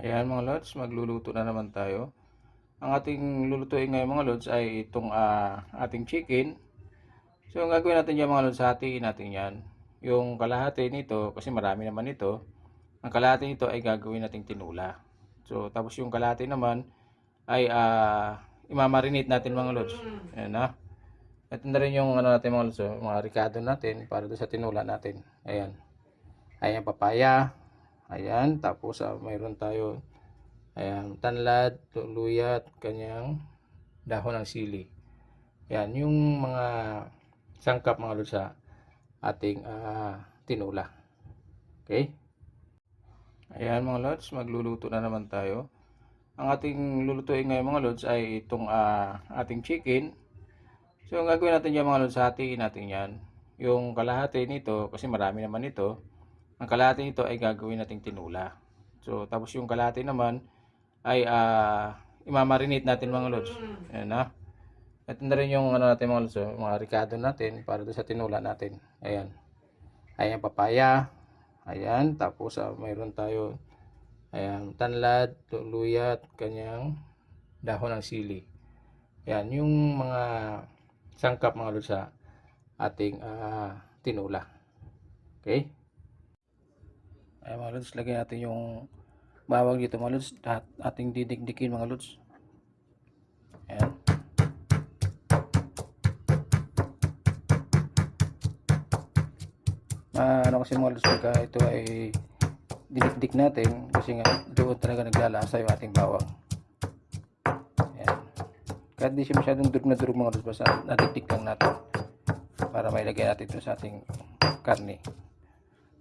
Ayan mga lods, magluluto na naman tayo. Ang ating lulutuin ngayon mga lods ay itong ating chicken. So ang gagawin natin dyan mga lods, hatiin natin yan. Yung kalahati nito, kasi marami naman ito, ang kalahati nito ay gagawin nating tinula. So tapos yung kalahati naman ay imamarinate natin mga lods. Ayan na. Ito na rin yung ano natin mga lods, mga ricado natin para doon sa tinula natin. Ayan. Ayan papaya. Ayan, tapos mayroon tayo ayan, tanlad, luya at kanyang dahon ng sili. Ayan, yung mga sangkap mga lods sa ating tinula. Okay? Ayan mga lods, magluluto na naman tayo. Ang ating lulutuin ngayon mga lods ay itong ating chicken. So ang gagawin natin dyan mga lods, hatiin natin yan. Yung kalahati nito, kasi marami naman ito, ang kalahati nito ay gagawin nating tinula. So tapos yung kalahati naman ay imamarinate natin mga lods. Ayan na. Ito na rin yung ano natin mga lods, mga ricado natin para doon sa tinula natin. Ayan. Ayan papaya. Ayan. Tapos mayroon tayo ayan, tanlad, luya at kanyang dahon ng sili. Ayan. Yung mga sangkap mga lods sa ating tinula. Okay? Ayan mga lods, lagyan natin yung bawang dito mga lods. Ating didikdikin mga lods. Ayan. Ano kasi mga lods, pagka ito ay dinikdik natin kasi nga doon talaga naglalasa yung ating bawang. Ayan. Kahit di siya masyadong durug na durug mga lods, basta nadikdik lang natin para may lagay natin ito sa ating karne.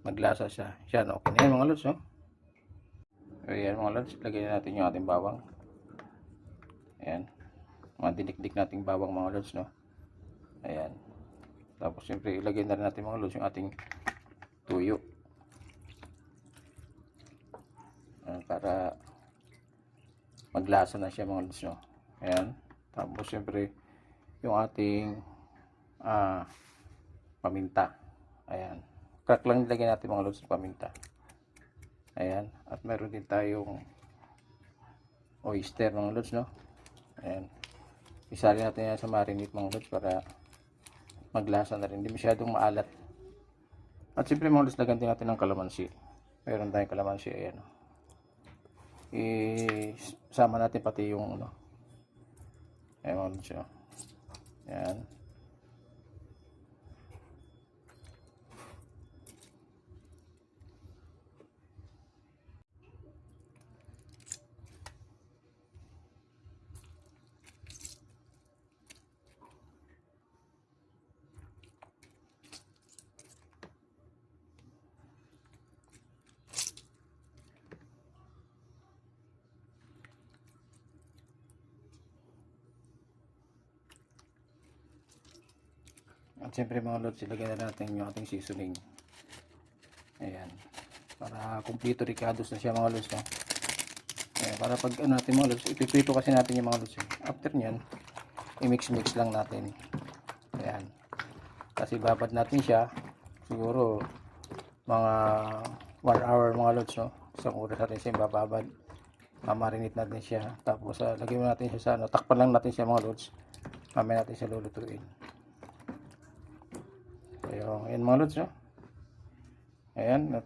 Maglasa siya. Yan, okay na yan mga lods. Oh. Ayan mga lods, lagyan natin yung ating bawang. Ayan. Mga dinikdik nating bawang mga lods. No? Ayan. Tapos siyempre ilagay na rin natin mga lods yung ating tuyo. Para maglasa na siya mga lods. No? Ayan. Tapos siyempre yung ating paminta. Ayan. Crack lang nilagay natin mga lods ng paminta. Ayan. At meron din tayong oyster mga lods. No? Ayan. Isali natin yan sa marinate mga lods para maglasa na rin. Hindi masyadong maalat. At siyempre mga lods, lagyan din natin ng kalamansi. Meron tayong kalamansi. Ayan. Isama natin pati yung ano. Ayan mga lods. Ayan. At siyempre mga lods, ilagay na natin yung ating seasoning. Ayan. Para kumpleto ricados na siya mga lods. No? Ayan, para pag ano natin mga lods, ipiprito kasi natin yung mga lods. After nyan, i-mix-mix lang natin. Ayan. Kasi babad natin siya. Siguro mga 1 hour mga lods. No? Isang oras natin siya bababad. Mamarinate natin siya. Tapos lagyan natin siya sa ano. Takpan lang natin siya mga lods. Mamaya natin siya lulutuin. So, ayan mga lods, no? Ayan, at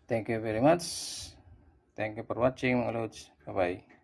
thank you very much. Thank you for watching mga lods. Bye-bye.